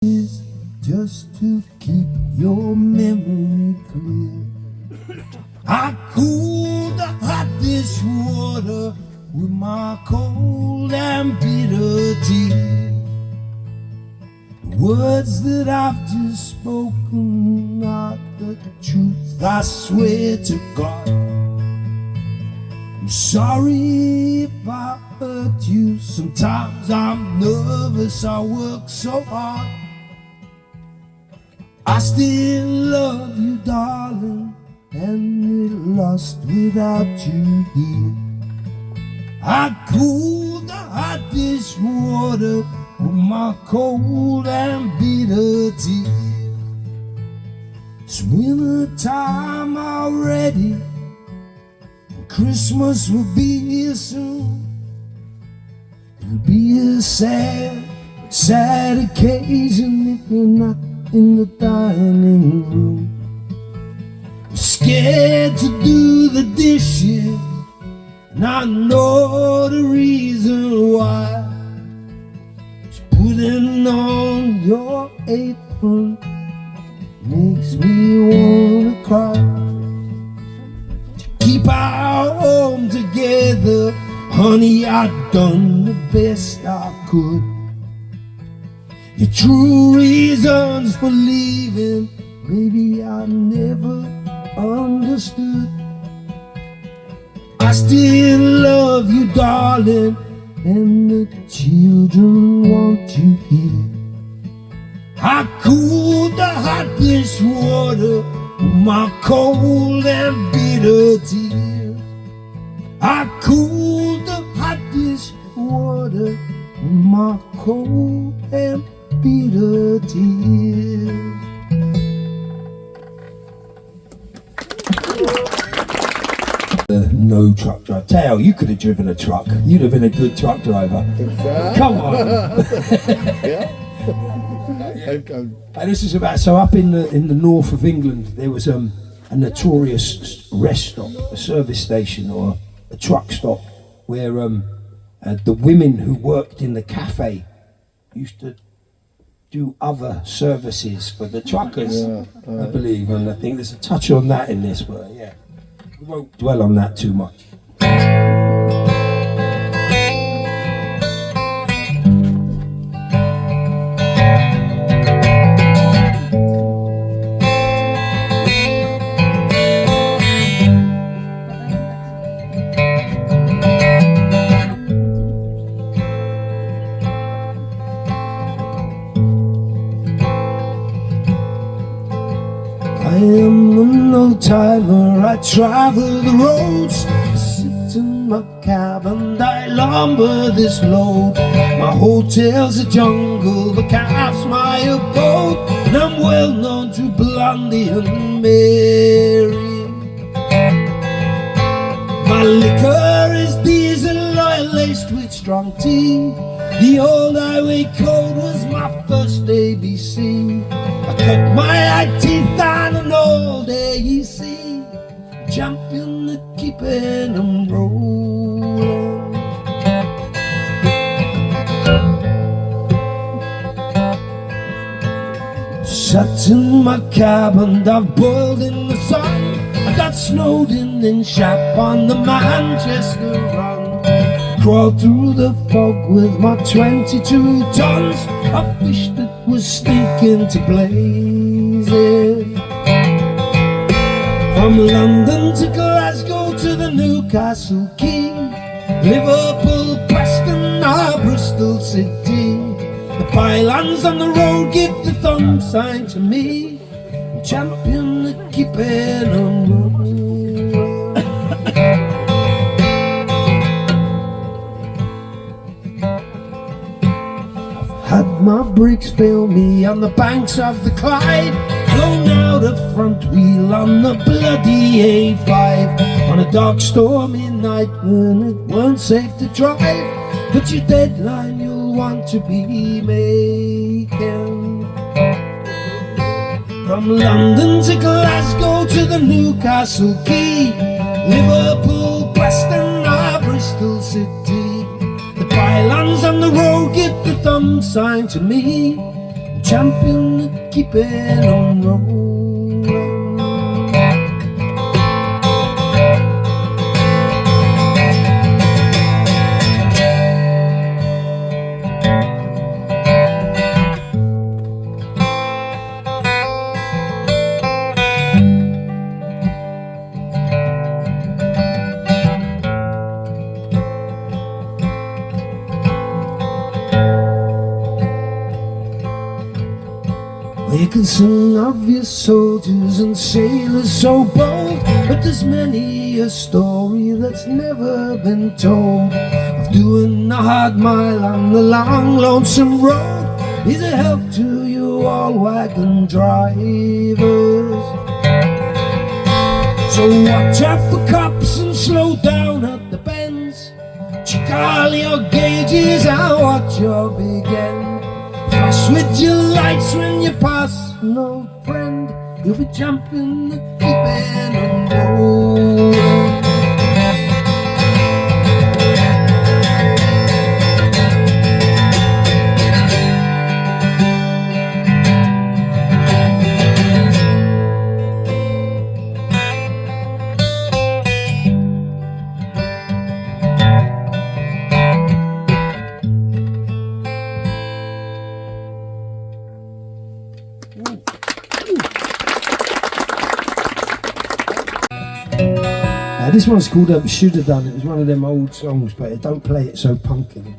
is just to keep your memory clear. I cool the hot dishwater with my cold and bitter tea. The words that I've just spoken are the truth, I swear to God. I'm sorry if I hurt you. Sometimes I'm nervous, I work so hard. I still love you, darling, and we're lost without you here. I cool the hot dishwater with my cold and bitter tea. It's winter time already, and Christmas will be here soon. It'll be a sad, sad occasion if you're not in the dining room. I'm scared to do the dishes, and I know the reason why. Just putting on your apron makes me wanna cry. To keep our home together, honey, I've done the best I could. Your true reasons for leaving, maybe I never understood. I still love you, darling, and the children want you here. I cool the hot dishwater with my cold and bitter tears. I cool the hot dishwater with my cold and bitter tears. No truck driver. Tao, you could have driven a truck. You'd have been a good truck driver. Come on. Yeah. And this is about, so up in the north of England, there was a notorious rest stop, a service station or a truck stop, where the women who worked in the cafe used to do other services for the truckers, I believe, and I think there's a touch on that in this, but yeah, we won't dwell on that too much. I am an old timer, I travel the roads. I sit in my cab and I lumber this load. My hotel's a jungle, the cab's my abode, and I'm well known to Blondie and Mary. My liquor is diesel oil laced with strong tea. The old highway code was my first ABC. I cut my teeth on an old AEC, champion that keeping them rolling. Sat in my cab and I've boiled in the sun. I got snowed in Shap on the Manchester run. Crawled through the fog with my 22 tons of fish that was stinking to blazes. From London to Glasgow to the Newcastle Quay, Liverpool, Preston or Bristol City. The pylons on the road give the thumb sign to me. I'm champion at keeping them rolling. Had my brakes fail me on the banks of the Clyde, blown out a front wheel on the bloody A5, on a dark stormy night when it weren't safe to drive. But your deadline you'll want to be making. From London to Glasgow to the Newcastle Quay, Liverpool, Preston or Bristol City. The pylons on the road give the thumb sign to me. champion to keep it on rolling. You can sing of your soldiers and sailors so bold, but there's many a story that's never been told of doing a hard mile on the long lonesome road. Is a help to you all wagon drivers. So watch out for cops and slow down at the bends. Check all your gauges and watch your big end. Flash with your lights when you pass an old friend. You'll be jumping, keeping on rolling. This one's called Should Have Done. It was one of them old songs, but I don't play it so punk anymore.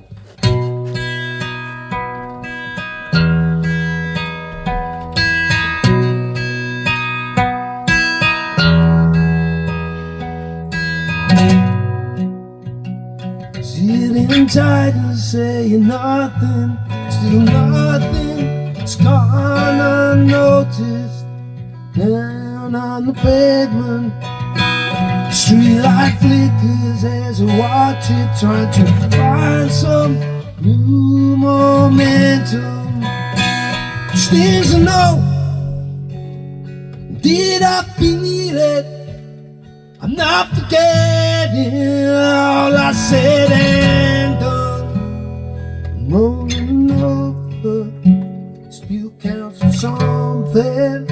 Sitting tight and saying nothing, still nothing, it's gone unnoticed. Down on the pavement, street light flickers as I watch it, trying to find some new momentum. Just things I know, did I feel it? I'm not forgetting all I said and done. I'm rolling over, still counts for something.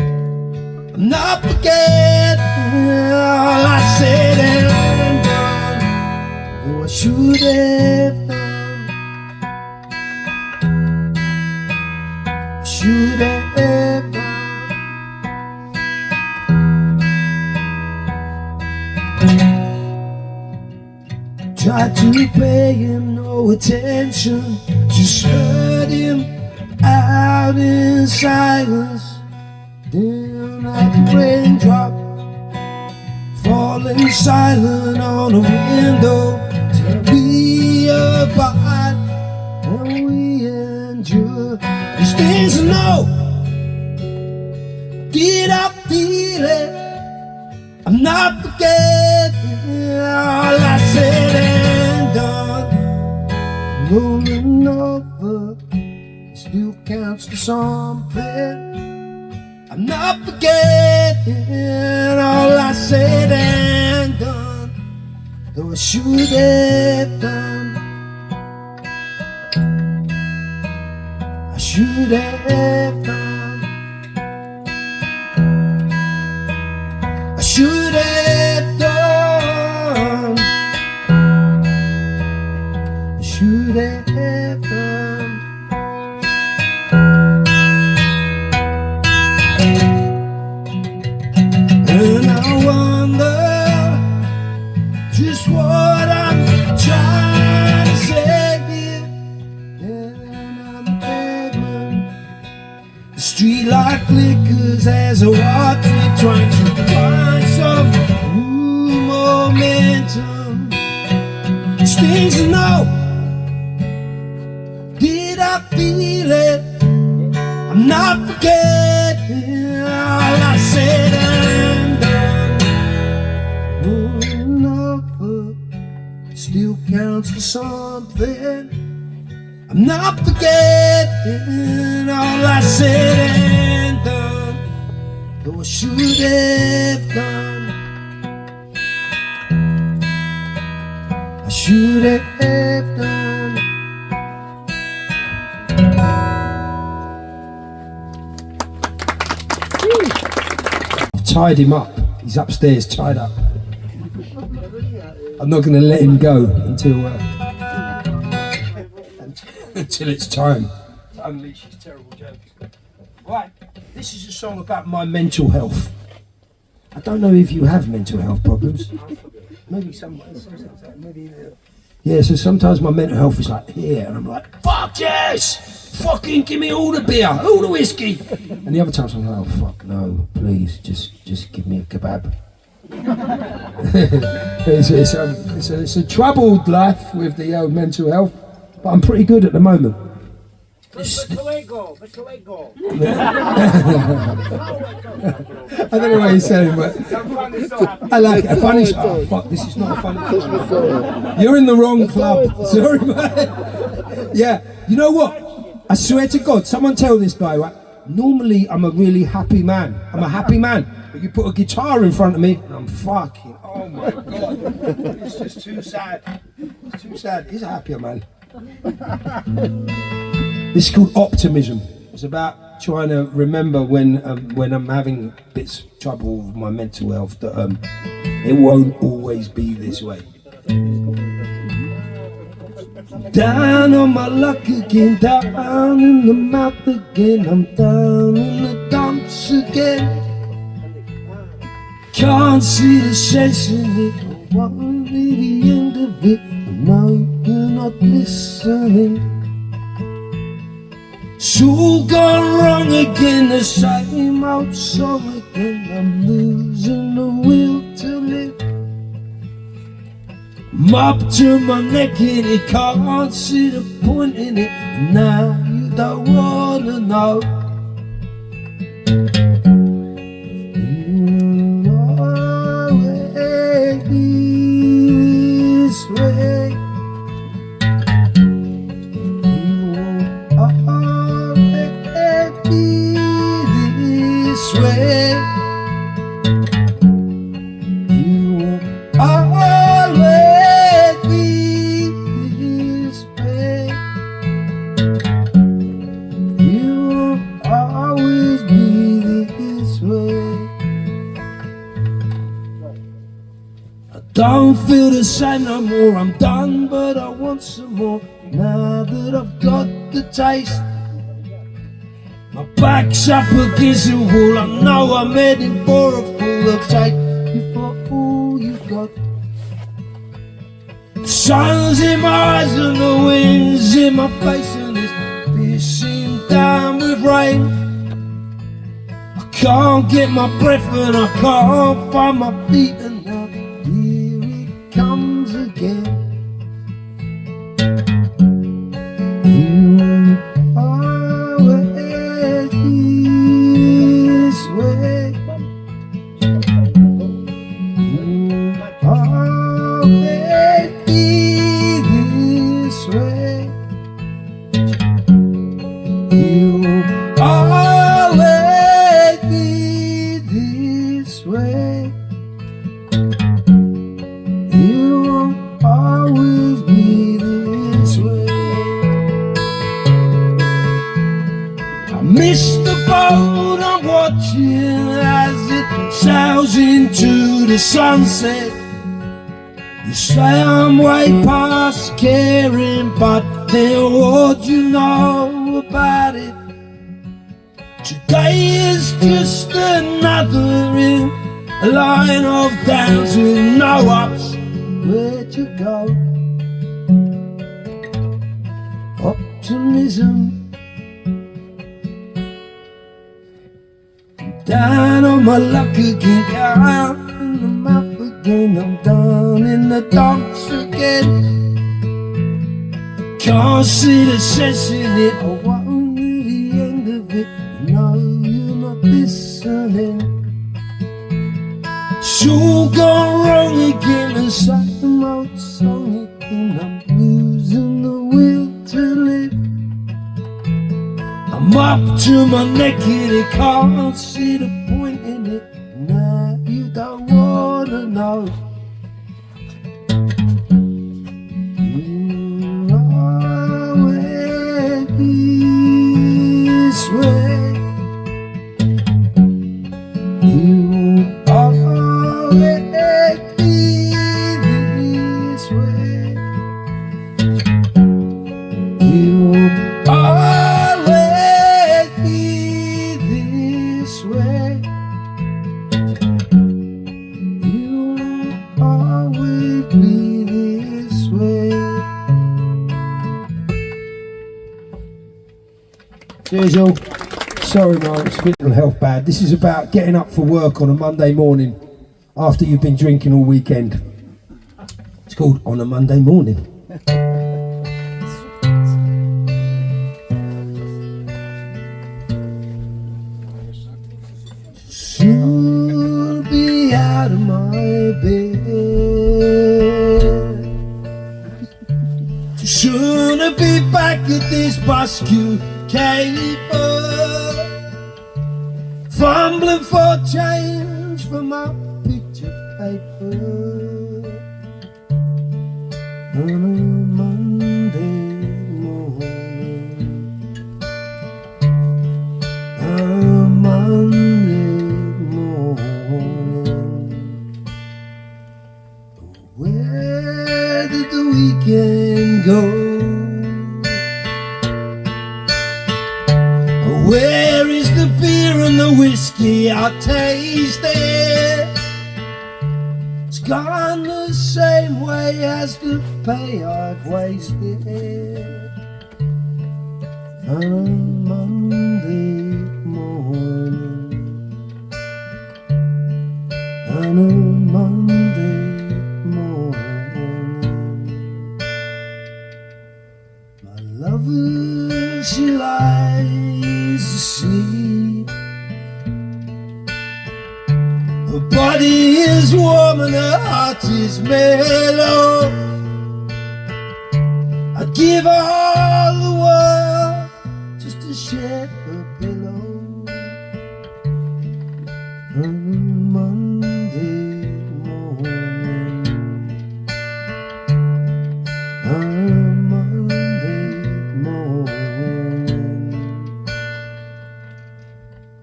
I'm not forgetting all I said and done. Though I should have done, I should have done. Tried to pay him no attention, just heard him out in silence. Down at the raindrop, falling silent on a window. Tell me about and we endure. These things I know, did I feel it? I'm not forgetting all I said and done. Rolling over, still counts for something. I'm not forgetting all I said and done, though I should have done. I should have done. I should have done. I should have done. And I wonder just what I'm trying to say here. And on the pavement, the street light flickers as I watch me trying to find some new momentum. These things I know, did I feel it? I'm not forgetting all I said and done. Rolling over, still counts for something. I'm not forgetting all I said and done, though I should have done. I should have done. I've tied him up. He's upstairs, tied up. I'm not going to let him go until it's time to unleash his terrible jokes. Right, this is a song about my mental health. I don't know if you have mental health problems. Maybe yeah, so sometimes my mental health is like here, and I'm like, fuck yes! Fucking give me all the beer, all the whiskey! And the other times I'm like, oh fuck no, please, just give me a kebab. It's a troubled life with the mental health, but I'm pretty good at the moment. Wesołego. I don't know what he's saying, but I like it. A funny song. Oh, fuck, this is not a funny song. You're in the wrong club. Sorry, mate. Yeah, you know what? I swear to God, someone tell this guy, right? Normally, I'm a really happy man. I'm a happy man. But you put a guitar in front of me, and I'm fucking, oh my God. It's just too sad. It's too sad. He's a happier man. This is called Optimism. It's about trying to remember when I'm having bits of trouble with my mental health that it won't always be this way. Down on my luck again, down in the mouth again, I'm down in the dumps again. Can't see the sense in it, I want to be the end of it, but no, you're not listening. It's all gone wrong again, the same old song again. I'm losing the will to live. I'm up to my neck in it, can't see the point in it. Now you don't wanna know. You'll always be this way. Way. You will always be this way. You will always be this way. I don't feel the same no more. I'm done, but I want some more. Now that I've got the taste, my back's up against the wall. I know I'm heading for a fall. I'll take you for all you've got. The sun's in my eyes and the wind's in my face, and it's pissing down with rain. I can't get my breath and I can't find my feet, and now here it comes again. You always this way. You always be this way. You always be this way. You always be this way. I miss the boat I'm watching as it sails into the sunset. You say I'm way past caring, but then what do you know about it? Today is just another in a line of downs with no ups. Where'd you go? Optimism. Down on my luck again, down in the mouth again, I'm down in the dumps again. Can't see the sense in it, I want to the end of it. No, you're not listening. It's all gone wrong again, the same old song again. I'm losing the will to live. I'm up to my neck in it, can't see the point in it. Now you don't wanna know. You'll always be this way. Cheers, all. Sorry, Mark, it's mental health bad. This is about getting up for work on a Monday morning after you've been drinking all weekend. It's called On a Monday Morning. Soon be out of my bed. Too soon to be back at this bascule caper, fumbling for change for my picture paper. On a Monday morning, on a Monday morning, where did the weekend go? Where is the beer and the whiskey I tasted? It's gone the same way as the pay I've wasted. On a Monday morning, on a Monday morning, my lover, she lies asleep. Her body is warm and her heart is mellow. I'd give her all the world just to share her pillow. On a Monday morning, on a Monday morning,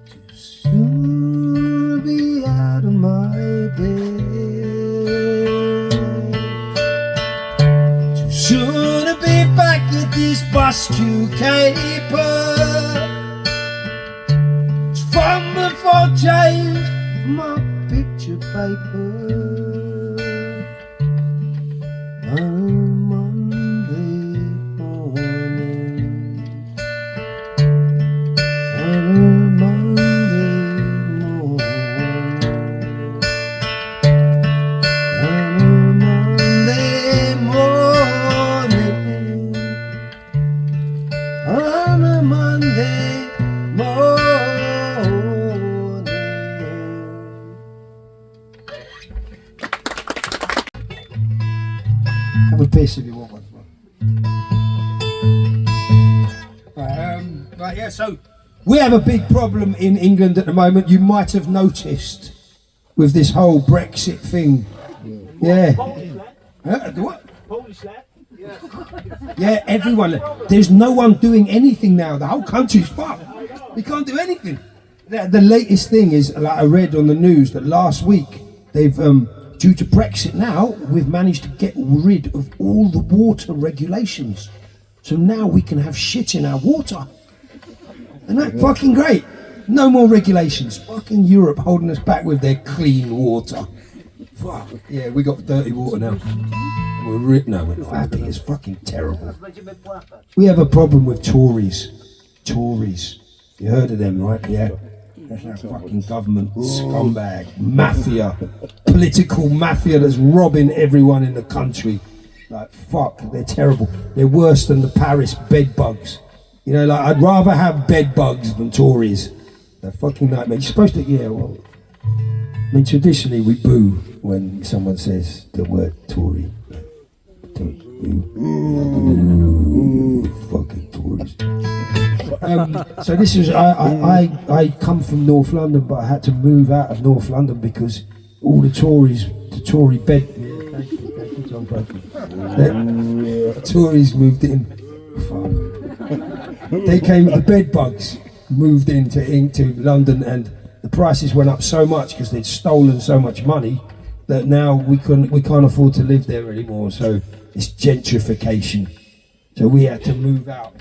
too soon to be out of my bed, too soon to be back at this bascule caper, fumbling for change for my picture paper. On a Monday morning, on a Monday morning, on a Monday morning, on a Monday morning. Have a piece if you want one. Right, yeah, so we have a big problem in England at the moment. You might have noticed with this whole Brexit thing. Yeah. What? Polish lad? Yeah. Yeah, everyone. There's no one doing anything now. The whole country's fucked. We can't do anything. The latest thing is, like I read on the news that last week they've, due to Brexit now, we've managed to get rid of all the water regulations. So now we can have shit in our water. Isn't that fucking great? No more regulations. Fucking Europe holding us back with their clean water. Fuck. Yeah, we got dirty water now. We're not happy. It's fucking terrible. We have a problem with Tories. Tories. You heard of them, right? Yeah. That's our fucking government scumbag, mafia, political mafia that's robbing everyone in the country. Like, fuck, they're terrible. They're worse than the Paris bed bugs. You know, like, I'd rather have bed bugs than Tories. They're fucking nightmare. You're supposed to, yeah, well, I mean, traditionally we boo when someone says the word Tory. Fucking Tories. So this is, I come from North London, but I had to move out of North London because all the Tories, the Tory bed, the Tories moved in. Fuck. They came, the bed bugs moved into London, and the prices went up so much because they'd stolen so much money that now we can't afford to live there anymore. So it's gentrification. So we had to move out.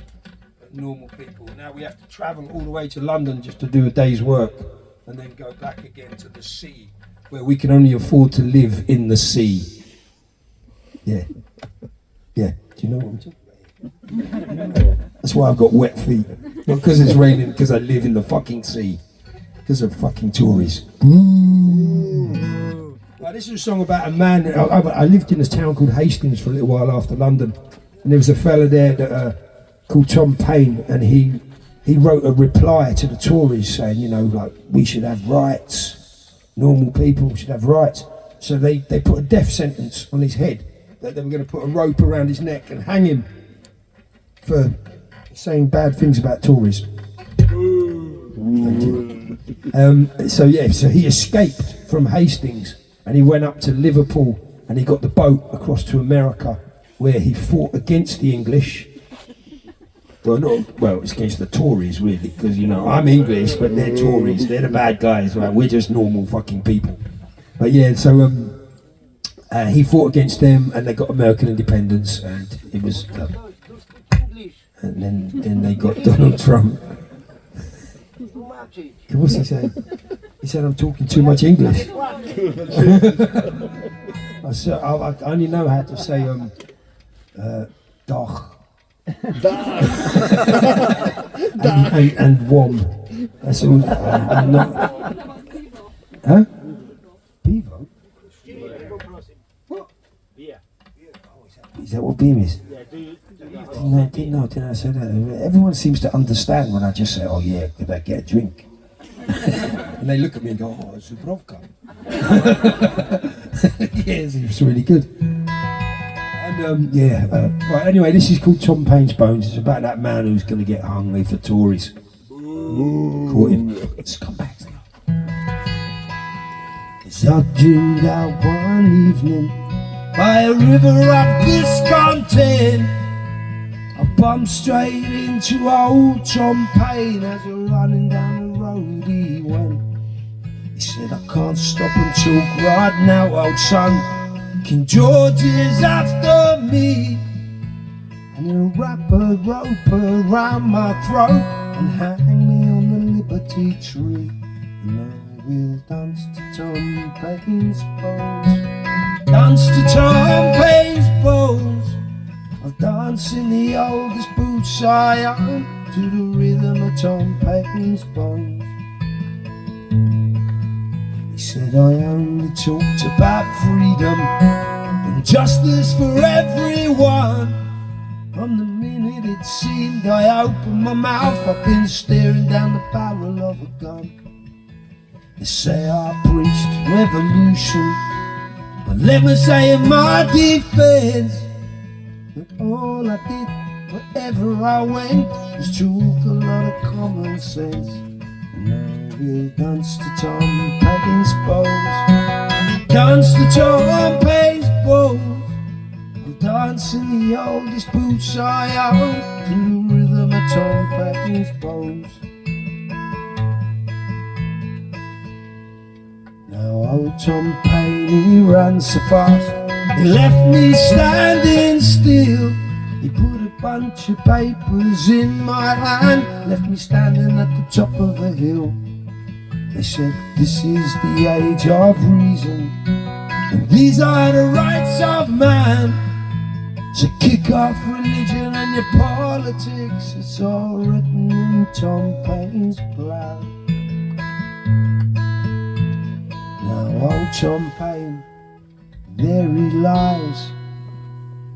Normal people. Now we have to travel all the way to London just to do a day's work and then go back again to the sea where we can only afford to live in the sea. Yeah. Yeah. Do you know what I'm talking about? That's why I've got wet feet. Not because it's raining, because I live in the fucking sea. Because of fucking Tories. This is a song about a man. I lived in a town called Hastings for a little while after London, and there was a fella there that called Tom Paine, and he wrote a reply to the Tories saying, you know, like, we should have rights. Normal people should have rights. So they put a death sentence on his head, that they were going to put a rope around his neck and hang him for saying bad things about Tories. So he escaped from Hastings and he went up to Liverpool and he got the boat across to America where he fought against the English. Well, it's against the Tories really, because, you know, I'm English but they're Tories, they're the bad guys, right? We're just normal fucking people. But yeah, so he fought against them and they got American independence, and it was and then they got Donald Trump. What's he saying? He said I'm talking too much English. I only know how to say dag. and wom. That's all. Huh? Pivo? Is that what beam is? Didn't know I say that. Everyone seems to understand when I just say, oh yeah, could I get a drink? And they look at me and go, oh, Zubrowka. Yes, it's really good. And right, anyway, this is called Tom Paine's Bones. It's about that man who's going to get hung for Tories. Caught him. Scumbags. As I dreamed out one evening by a river of discontent, I bumped straight into old Tom Paine as we're running down the road he went. He said, I can't stop and talk right now, old son. King George is after me, and he'll wrap a rope around my throat and hang me on the Liberty Tree. And I will dance to Tom Paine's bones. Dance to Tom Paine's bones. I'll dance in the oldest boots I own to the rhythm of Tom Paine's bones. He said I only talked about freedom and justice for everyone. From the minute it seemed I opened my mouth, I've been staring down the barrel of a gun. They say I preached revolution, but let me say in my defense that all I did, wherever I went, was talk a lot of common sense. And I will dance to Tom Paine's bones. Dance to Tom Paine's bones. I'll dance in the oldest boots I own to the rhythm of Tom Paine's bones. Now old Tom Paine, he ran so fast, he left me standing still. He put a bunch of papers in my hand, left me standing at the top of a hill. They said, this is the age of reason, and these are the rights of man. So kick off religion and your politics, it's all written in Tom Paine's blood. Now old Tom Paine, there he lies,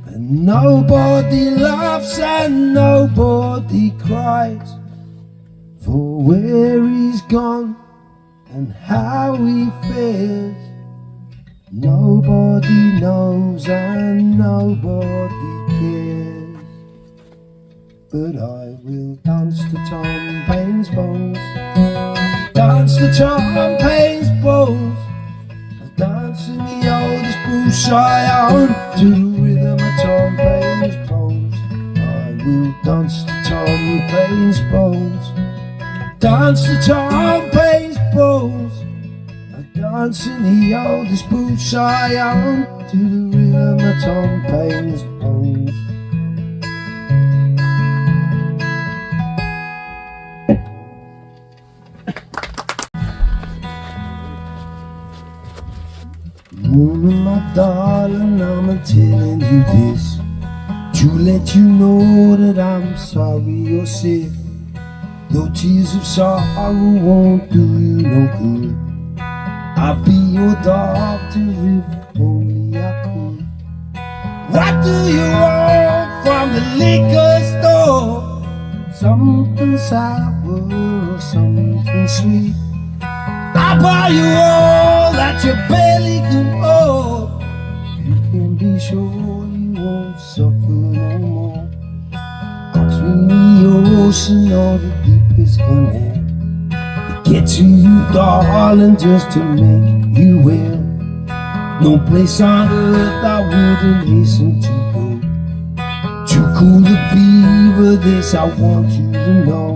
and nobody laughs and nobody cries for where he's gone and how he fares. Nobody knows and nobody cares. But I will dance to Tom Paine's bones. Dance to Tom Paine's bones. I'll dance in the oldest boots I own to the rhythm of Tom Paine's bones. I will dance to Tom Paine's bones. Dance to Tom Paine's bones. I'll dance in the oldest boots I own to the rhythm of Tom Paine's bones. Moon, my darling, I'm telling you this. to let you know that I'm sorry you're sick. Though tears of sorrow won't do you no good, I'll be your doctor if only I could. What do you want from the liquor store? Something sour or something sweet. I'll buy you all that your belly can hold. You can be sure you won't suffer no more. Between the ocean or the deepest canal, to get to you, darling, just to make you well. No place on earth I wouldn't hasten to go. To cool the fever, this I want you to know.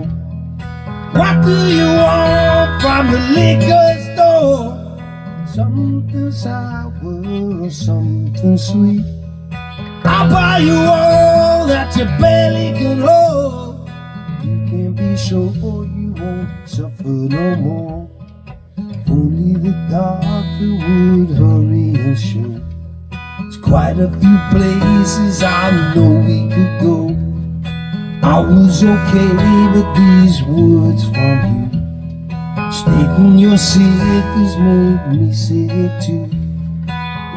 What do you want from the liquor store? Something sour or something sweet. I'll buy you all that your belly can hold. You can be sure you won't suffer no more. Only the doctor would hurry and show. There's quite a few places I know we could go. I was okay with these words from you. Stating you're sick has made me sick too.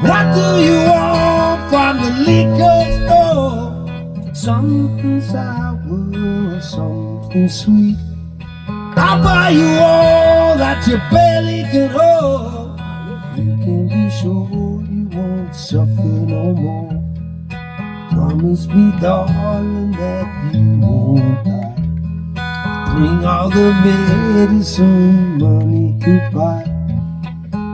What do you want from the liquor store? Something sour or something sweet. I'll buy you all that your belly can hold. You can be sure you won't suffer no more. Promise me, darling, that you won't die. Bring all the medicine money could buy.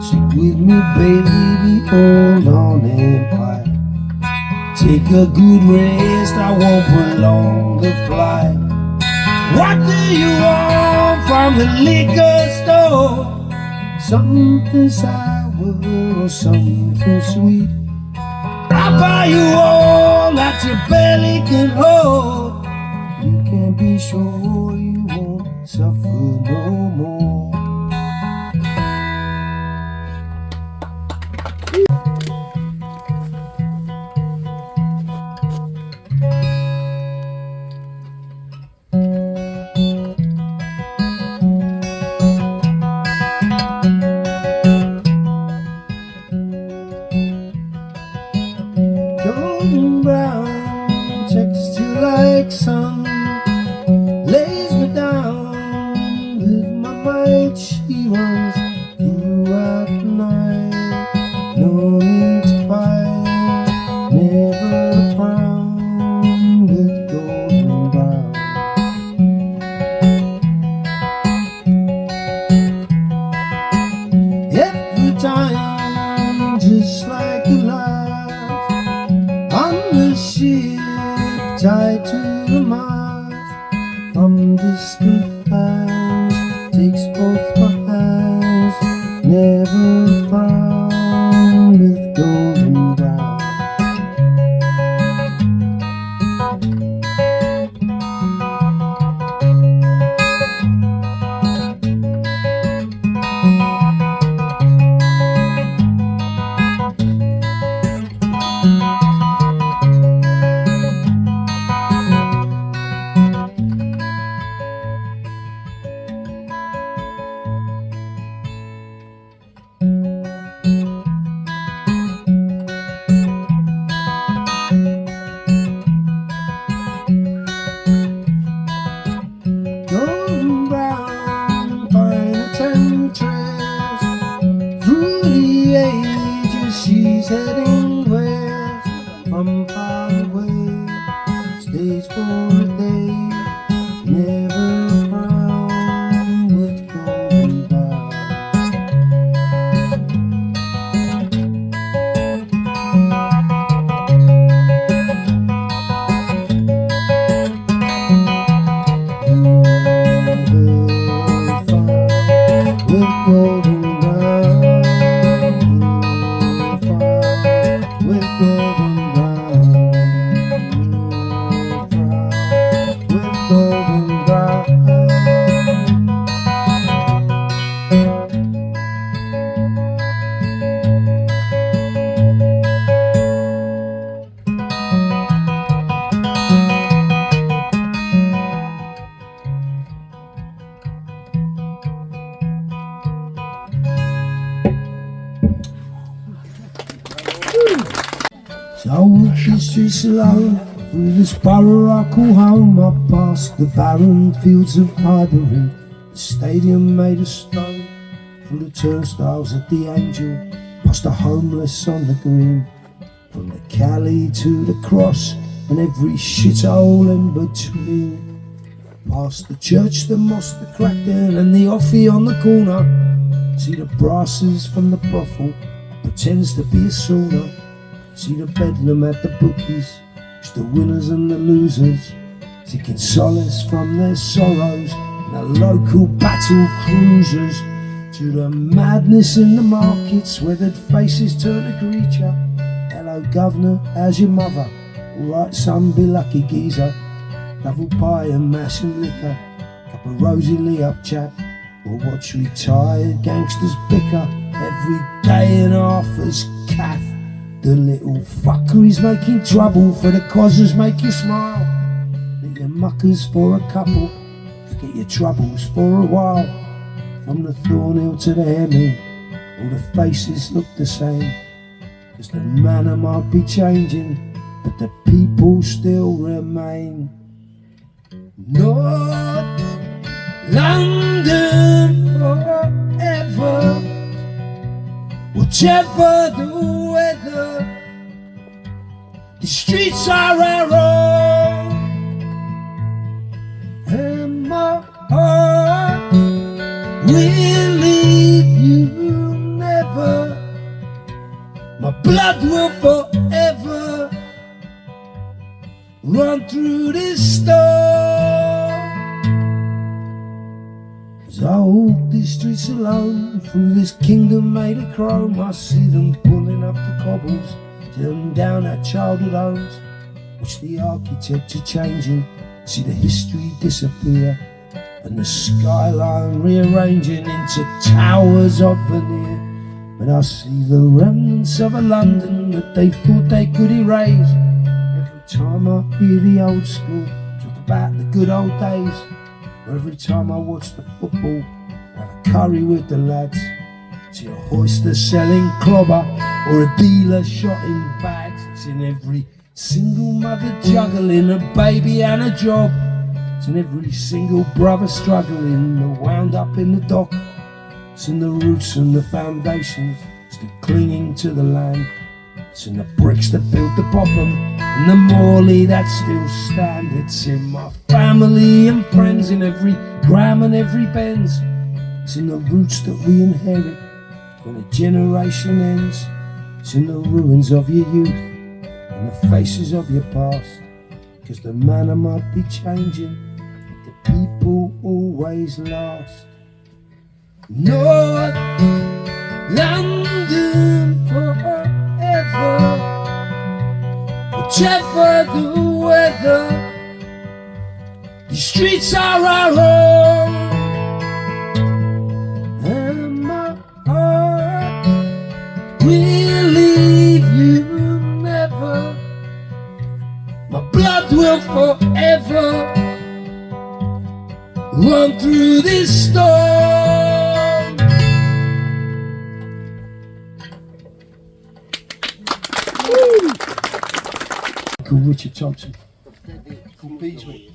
Stick with me, baby, hold on and fight. Take a good rest, I won't prolong the flight. What do you want from the liquor store? Something sour or something sweet. I'll buy you all that your belly can hold. You can be sure you won't suffer no more. Golden brown, texture like sun, lays me down with my might. She runs throughout the night. No need to fight, never a frown with golden brown. Every time, just like a life, on the ship tied to the mast. From distant lands, takes both my hands, never found with golden brown. Golden brown, fine temptress, through the ages she's heading west. From far away, stays for a day, never found with golden brown. With golden brown, with golden brown, with golden brown. I walk these streets alone, through this borough I call home. I passed the barren fields of Highbury, the stadium made of stone, through the turnstiles of the Angel, past the homeless on the green, from the Cali to the cross and every shithole in between. Past the church, the mosque, the crackdown and the offie on the corner. See the brasses from the brothel, pretends to be a sauna. See the bedlam at the bookies, it's the winners and the losers, seeking solace from their sorrows and the local battle cruisers. To the madness in the markets, weathered faces turn to greet ya. Hello governor, how's your mother? Alright son, be lucky geezer. Double pie and mash and liquor, cup of rosy lee up chap, or watch retired gangsters bicker every day and half as caff. The little fucker is making trouble for the causes make you smile. Leave your muckers for a couple, forget your troubles for a while. From the Thornhill to the Hemi, all the faces look the same. Cause the manner might be changing, but the people still remain. Not London forever, whatever the weather, the streets are our own, and my heart will leave you never. My blood will forever run through this storm. As I walk these streets alone, through this kingdom made of chrome, I see them pulling up the cobbles, tearing down our childhood homes. Watch the architecture changing, see the history disappear, and the skyline rearranging into towers of veneer. But I see the remnants of a London that they thought they could erase. Every time I hear the old school talk about the good old days, or every time I watch the football, have a curry with the lads, see a hoister selling clobber or a dealer shotting bags. It's in every single mother juggling a baby and a job. It's in every single brother struggling, they're wound up in the dock. It's in the roots and the foundations still clinging to the land. It's in the bricks that built the bottom and the morley that still stand. It's in my family and friends, in every gram and every bends. It's in the roots that we inherit when a generation ends. It's in the ruins of your youth and the faces of your past. Cause the manner might be changing, but the people always last. Not London forever, whatever the weather, the streets are our home, and my heart will leave you never. My blood will forever run through this storm. Called Richard Thompson. Called Beeswick.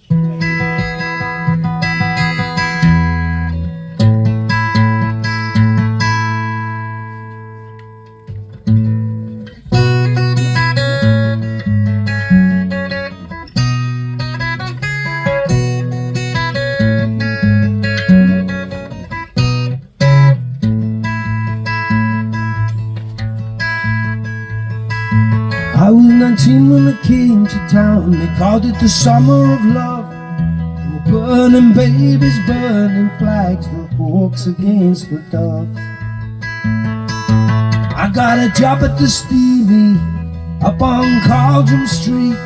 I was 19 when I came to town. They called it the summer of love. They were burning babies, burning flags, the hawks against the doves. I got a job at the Stevie up on Caldron Street.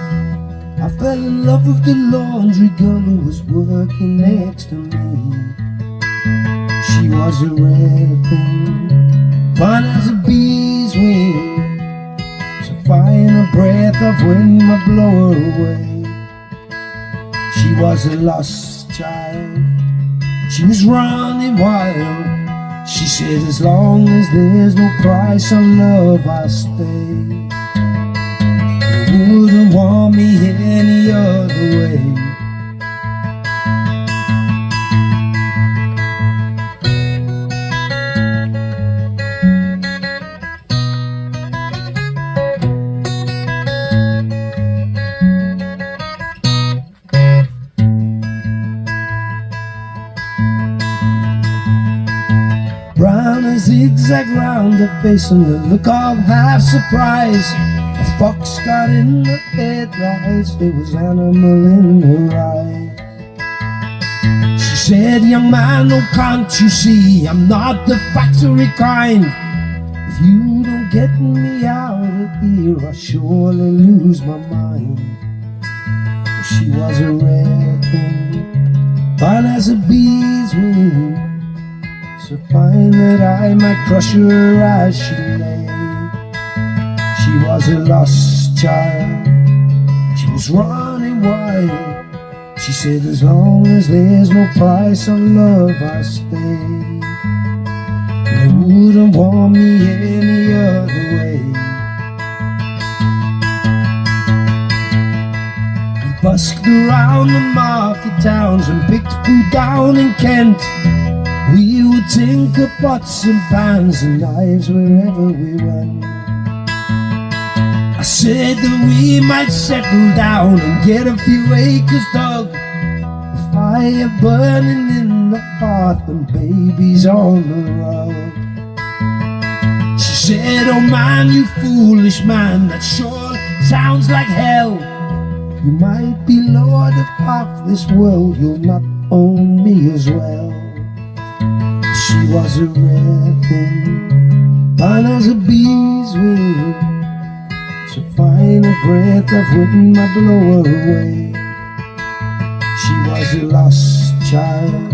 I fell in love with the laundry girl who was working next to me. She was a rare thing, fine as a bee's wing, fine a breath of wind might blow her away. She was a lost child, she was running wild. She said, as long as there's no price on love, I'll stay. want me any other way. Brown a zigzag round her face and the look of half surprise. A fox got in the headlights, there was animal in her eye. She said, young man, oh can't you see, I'm not the factory kind. If you don't get me out of here, I'll surely lose my mind. She was a rare thing, fine as a bee's wing, so fine that I might crush her as she lay. She was a lost child, she was running wild. She said, as long as there's no price on love, I'll stay. And you wouldn't want me any other way. We busked around the market towns and picked food down in Kent. We would tinker pots and pans and knives wherever we went. I said that we might settle down and get a few acres dug, a fire burning in the hearth and babies on the rug. She said, oh man, you foolish man, that sure sounds like hell. You might be lord of half this world, you'll not own me as well. She was a rare thing, fine as a bee's wing, so fine a breath of wind might blow her away. She was a lost child,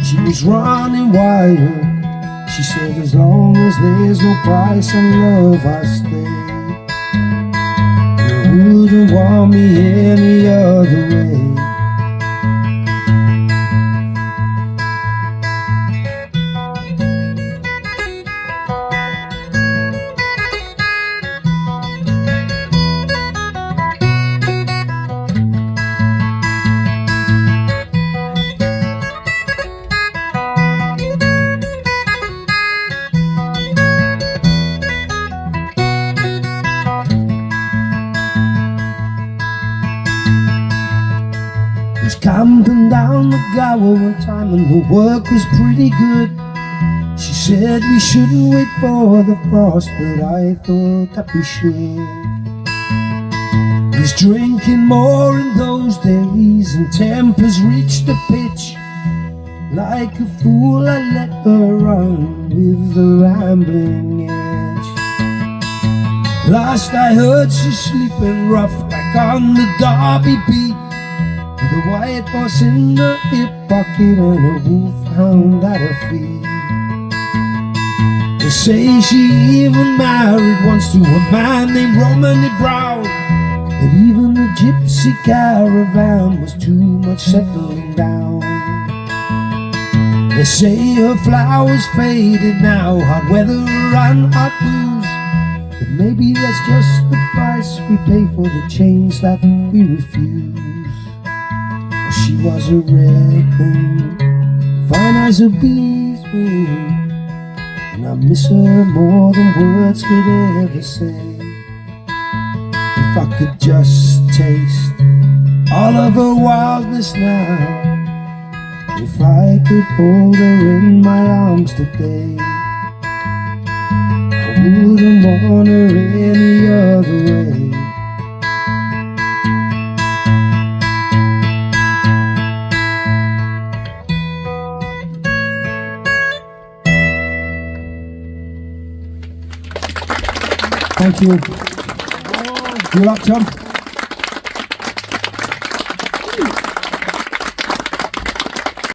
she was running wild. She said, as long as there's no price on love, I'll stay. You wouldn't want me any other way. Was camping down the Gower one time and the work was pretty good. She said we shouldn't wait for the frost, but I thought that we should. Was drinking more in those days and tempers reached a pitch. Like a fool I let her run with the rambling edge. Last I heard she's sleeping rough back on the Derby beat, with a white horse in her hip pocket and a wolfhound at her feet. They say she even married once to a man named Romany Brown, but even the gypsy caravan was too much settling down. They say her flowers faded now, hot weather and hot blues, but maybe that's just the price we pay for the change that we refuse. She was a rare thing, fine as a bee's wing, and I miss her more than words could ever say. If I could just taste all of her wildness now, if I could hold her in my arms today, I wouldn't want her any other way. Thank you. You're up, Tom.